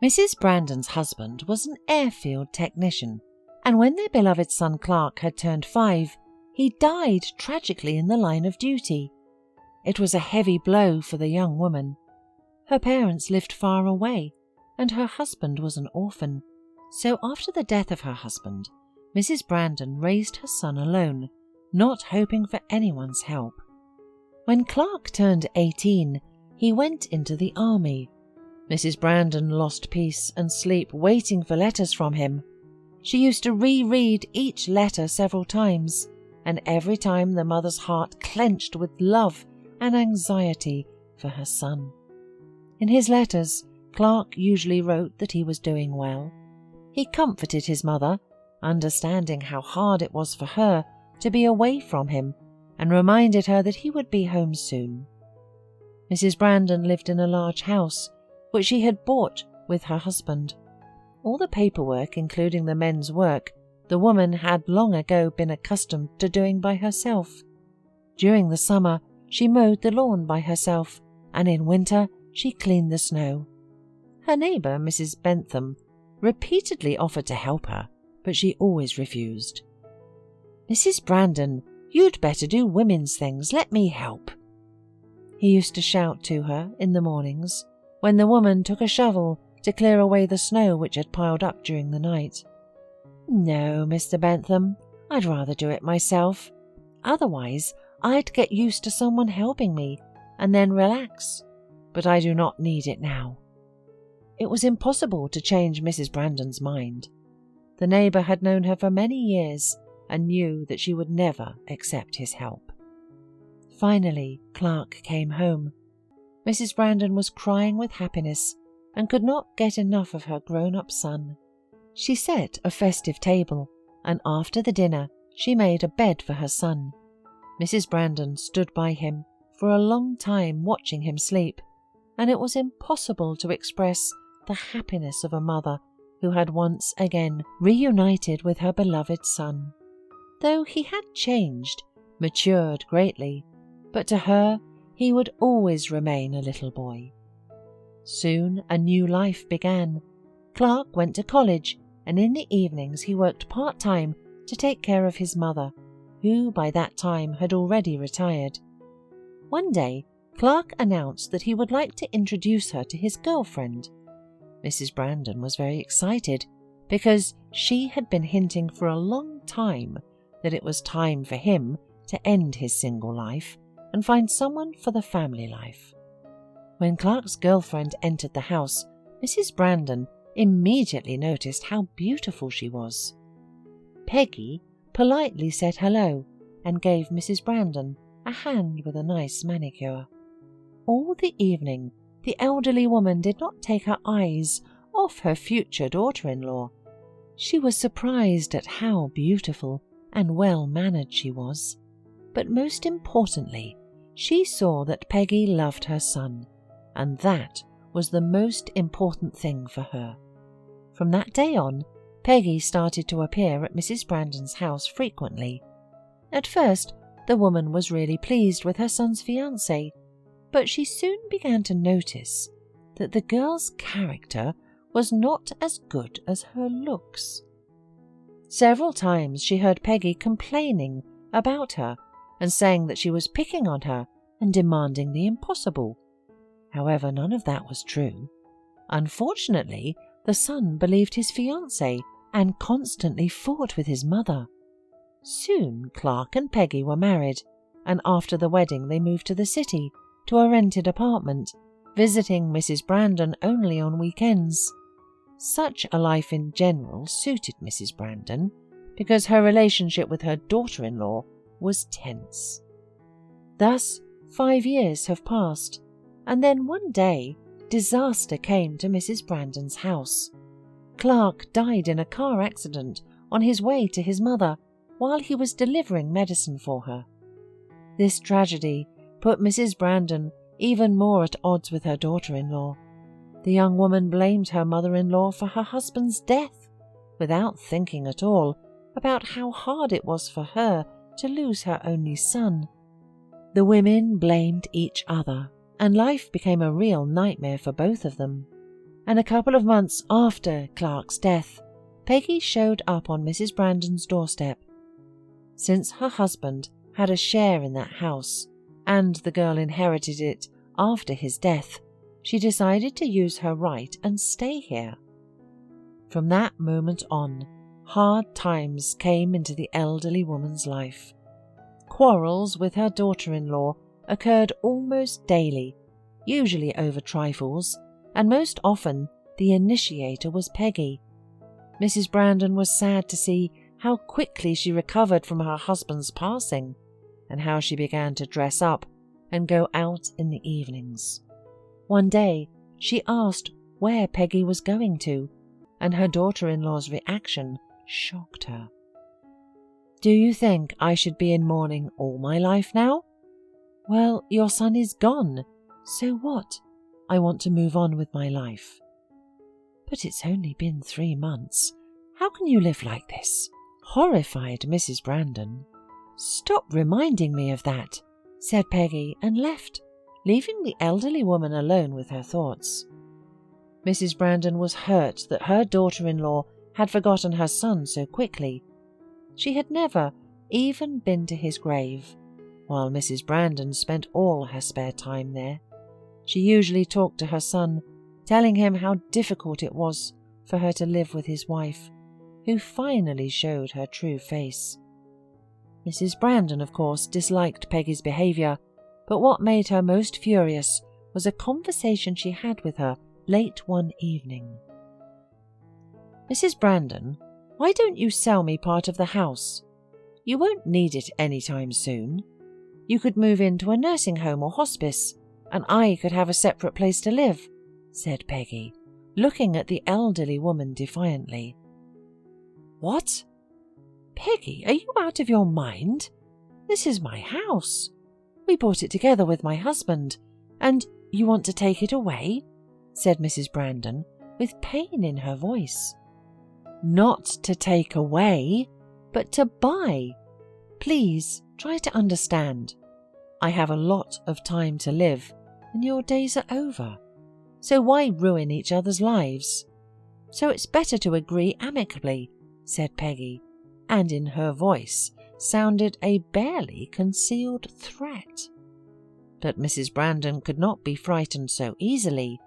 Mrs. Brandon's husband was an airfield technician, and when their beloved son Clark had turned 5, he died tragically in the line of duty. It was a heavy blow for the young woman. Her parents lived far away, and her husband was an orphan. So after the death of her husband, Mrs. Brandon raised her son alone, not hoping for anyone's help. When Clark turned 18, he went into the army. Mrs. Brandon lost peace and sleep waiting for letters from him. She used to reread each letter several times, and every time the mother's heart clenched with love and anxiety for her son. In his letters, Clark usually wrote that he was doing well. He comforted his mother, understanding how hard it was for her to be away from him, and reminded her that he would be home soon. Mrs. Brandon lived in a large house, which she had bought with her husband. All the paperwork, including the men's work, the woman had long ago been accustomed to doing by herself. During the summer, she mowed the lawn by herself, and in winter she cleaned the snow. Her neighbour, Mrs. Bentham, repeatedly offered to help her, but she always refused. "Mrs. Brandon, you'd better do women's things, let me help," he used to shout to her in the mornings, when the woman took a shovel to clear away the snow which had piled up during the night. "No, Mr. Bentham, I'd rather do it myself. Otherwise, I'd get used to someone helping me and then relax, but I do not need it now." It was impossible to change Mrs. Brandon's mind. The neighbour had known her for many years and knew that she would never accept his help. Finally, Clark came home. Mrs. Brandon was crying with happiness and could not get enough of her grown-up son. She set a festive table, and after the dinner she made a bed for her son. Mrs. Brandon stood by him for a long time watching him sleep, and it was impossible to express the happiness of a mother who had once again reunited with her beloved son. Though he had changed, matured greatly, but to her he would always remain a little boy. Soon a new life began. Clark went to college, and in the evenings he worked part-time to take care of his mother, who by that time had already retired. One day, Clark announced that he would like to introduce her to his girlfriend. Mrs. Brandon was very excited because she had been hinting for a long time that it was time for him to end his single life and find someone for the family life. When Clark's girlfriend entered the house, Mrs. Brandon immediately noticed how beautiful she was. Peggy politely said hello and gave Mrs. Brandon a hand with a nice manicure. All the evening, the elderly woman did not take her eyes off her future daughter-in-law. She was surprised at how beautiful and well-mannered she was, but most importantly, she saw that Peggy loved her son, and that was the most important thing for her. From that day on, Peggy started to appear at Mrs. Brandon's house frequently. At first, the woman was really pleased with her son's fiancé, but she soon began to notice that the girl's character was not as good as her looks. Several times she heard Peggy complaining about her and saying that she was picking on her and demanding the impossible. However, none of that was true. Unfortunately, the son believed his fiancée and constantly fought with his mother. Soon Clark and Peggy were married, and after the wedding they moved to the city to a rented apartment, visiting Mrs. Brandon only on weekends. Such a life in general suited Mrs. Brandon because her relationship with her daughter-in-law was tense. Thus, 5 years have passed, and then one day disaster came to Mrs. Brandon's house. Clark died in a car accident on his way to his mother while he was delivering medicine for her. This tragedy put Mrs. Brandon even more at odds with her daughter-in-law. The young woman blamed her mother-in-law for her husband's death, without thinking at all about how hard it was for her to lose her only son. The women blamed each other, and life became a real nightmare for both of them. and a couple of months after Clark's death, Peggy showed up on Mrs. Brandon's doorstep. Since her husband had a share in that house, and the girl inherited it after his death, she decided to use her right and stay here. From that moment on, hard times came into the elderly woman's life. Quarrels with her daughter-in-law occurred almost daily, usually over trifles, and most often the initiator was Peggy. Mrs. Brandon was sad to see how quickly she recovered from her husband's passing, and how she began to dress up and go out in the evenings. One day, she asked where Peggy was going to, and her daughter-in-law's reaction shocked her. "Do you think I should be in mourning all my life now?" "Well, your son is gone. So what? I want to move on with my life." "But it's only been 3 months. How can you live like this?" Horrified Mrs. Brandon. "Stop reminding me of that," said Peggy, and left, leaving the elderly woman alone with her thoughts. Mrs. Brandon was hurt that her daughter-in-law had forgotten her son so quickly. She had never even been to his grave, while Mrs. Brandon spent all her spare time there. She usually talked to her son, telling him how difficult it was for her to live with his wife, who finally showed her true face. Mrs. Brandon, of course, disliked Peggy's behaviour, but what made her most furious was a conversation she had with her late one evening. "Mrs. Brandon, why don't you sell me part of the house? You won't need it any time soon. You could move into a nursing home or hospice, and I could have a separate place to live," said Peggy, looking at the elderly woman defiantly. "What? Peggy, are you out of your mind? This is my house. We bought it together with my husband, and you want to take it away?" said Mrs. Brandon, with pain in her voice. "Not to take away, but to buy. Please try to understand. I have a lot of time to live, and your days are over. So why ruin each other's lives? So it's better to agree amicably," said Peggy, and in her voice sounded a barely concealed threat. But Mrs. Brandon could not be frightened so easily.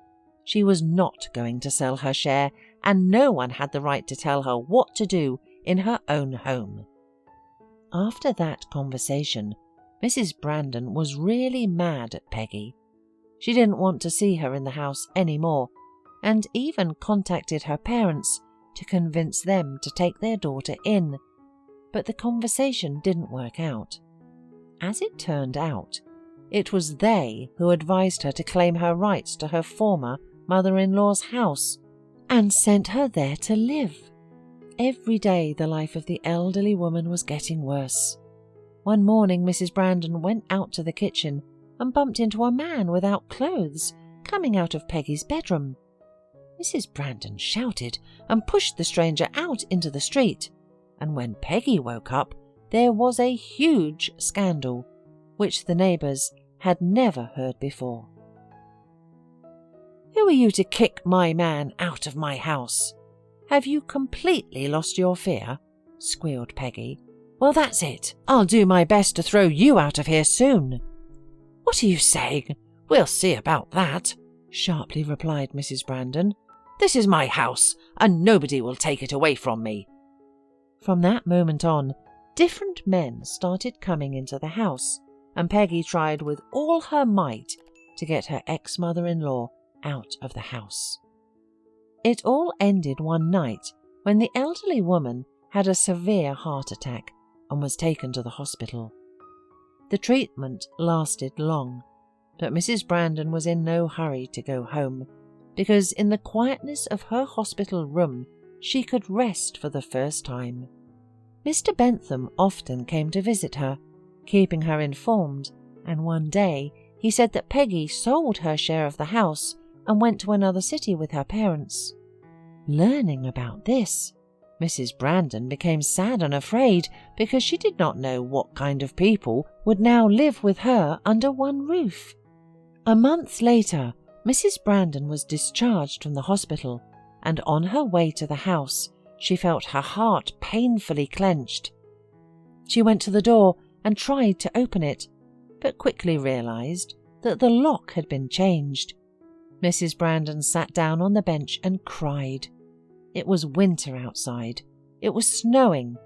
She was not going to sell her share, and no one had the right to tell her what to do in her own home. After that conversation, Mrs. Brandon was really mad at Peggy. She didn't want to see her in the house any more, and even contacted her parents to convince them to take their daughter in. But the conversation didn't work out. As it turned out, it was they who advised her to claim her rights to her former mother-in-law's house and sent her there to live. Every day the life of the elderly woman was getting worse. One morning Mrs. Brandon went out to the kitchen and bumped into a man without clothes coming out of Peggy's bedroom. Mrs. Brandon shouted and pushed the stranger out into the street, and when Peggy woke up, there was a huge scandal, which the neighbours had never heard before. "Who are you to kick my man out of my house? Have you completely lost your fear?" squealed Peggy. "Well, that's it. I'll do my best to throw you out of here soon." "What are you saying? We'll see about that," sharply replied Mrs. Brandon. "This is my house, and nobody will take it away from me." From that moment on, different men started coming into the house, and Peggy tried with all her might to get her ex-mother-in-law out of the house. It all ended one night when the elderly woman had a severe heart attack and was taken to the hospital. The treatment lasted long, but Mrs. Brandon was in no hurry to go home, because in the quietness of her hospital room she could rest for the first time. Mr. Bentham often came to visit her, keeping her informed, and one day he said that Peggy sold her share of the house and went to another city with her parents. Learning about this, Mrs. Brandon became sad and afraid because she did not know what kind of people would now live with her under one roof. A month later, Mrs. Brandon was discharged from the hospital, and on her way to the house, she felt her heart painfully clenched. She went to the door and tried to open it, but quickly realized that the lock had been changed. Mrs. Brandon sat down on the bench and cried. It was winter outside. It was snowing,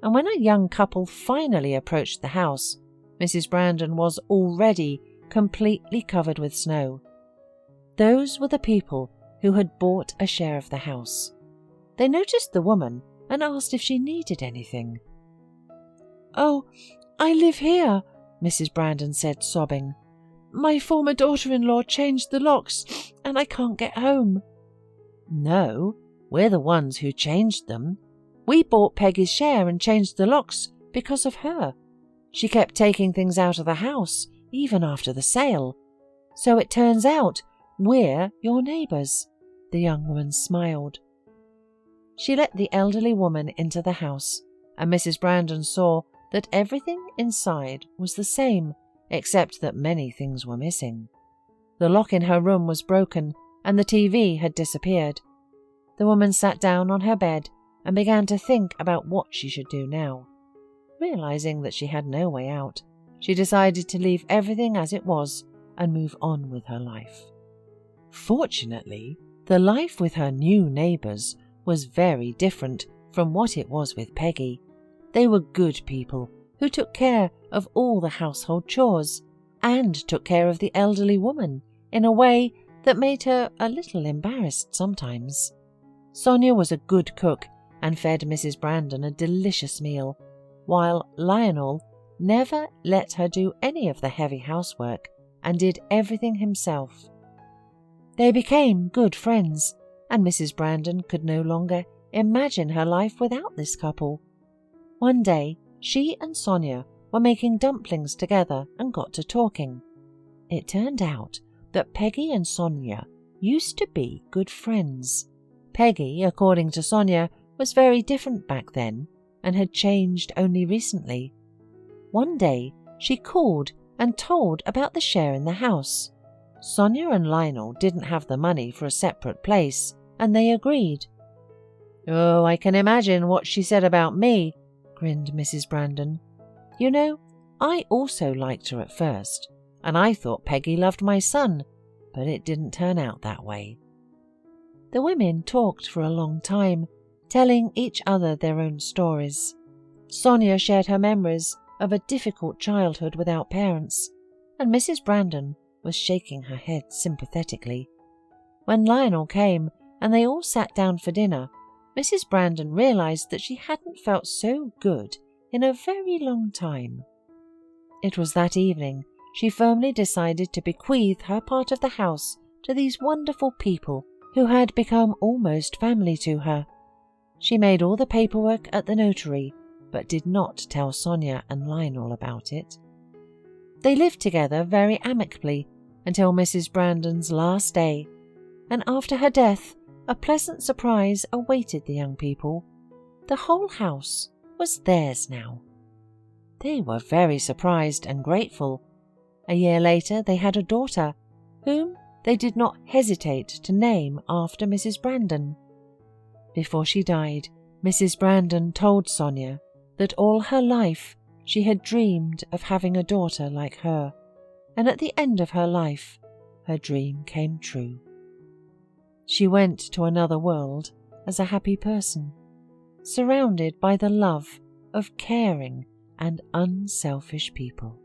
and when a young couple finally approached the house, Mrs. Brandon was already completely covered with snow. Those were the people who had bought a share of the house. They noticed the woman and asked if she needed anything. "Oh, I live here," Mrs. Brandon said, sobbing. "My former daughter-in-law changed the locks, and I can't get home." "No, we're the ones who changed them. We bought Peggy's share and changed the locks because of her. She kept taking things out of the house, even after the sale. So it turns out we're your neighbours." The young woman smiled. She let the elderly woman into the house, and Mrs. Brandon saw that everything inside was the same, except that many things were missing. The lock in her room was broken, and the TV had disappeared. The woman sat down on her bed and began to think about what she should do now. Realizing that she had no way out, she decided to leave everything as it was and move on with her life. Fortunately, the life with her new neighbours was very different from what it was with Peggy. They were good people who took care of all the household chores and took care of the elderly woman in a way that made her a little embarrassed sometimes. Sonia was a good cook and fed Mrs. Brandon a delicious meal, while Lionel never let her do any of the heavy housework and did everything himself. They became good friends, and Mrs. Brandon could no longer imagine her life without this couple. One day, she and Sonia were making dumplings together and got to talking. It turned out that Peggy and Sonia used to be good friends. Peggy, according to Sonia, was very different back then and had changed only recently. One day, she called and told about the share in the house. Sonia and Lionel didn't have the money for a separate place, and they agreed. "Oh, I can imagine what she said about me," grinned Mrs. Brandon. "You know, I also liked her at first, and I thought Peggy loved my son, but it didn't turn out that way." The women talked for a long time, telling each other their own stories. Sonia shared her memories of a difficult childhood without parents, and Mrs. Brandon was shaking her head sympathetically. When Lionel came and they all sat down for dinner, Mrs. Brandon realized that she hadn't felt so good in a very long time. It was that evening she firmly decided to bequeath her part of the house to these wonderful people who had become almost family to her. She made all the paperwork at the notary, but did not tell Sonia and Lionel about it. They lived together very amicably until Mrs. Brandon's last day, and after her death, a pleasant surprise awaited the young people. The whole house was theirs now. They were very surprised and grateful. A year later, they had a daughter, whom they did not hesitate to name after Mrs. Brandon. Before she died, Mrs. Brandon told Sonia that all her life she had dreamed of having a daughter like her, and at the end of her life, her dream came true. She went to another world as a happy person, surrounded by the love of caring and unselfish people.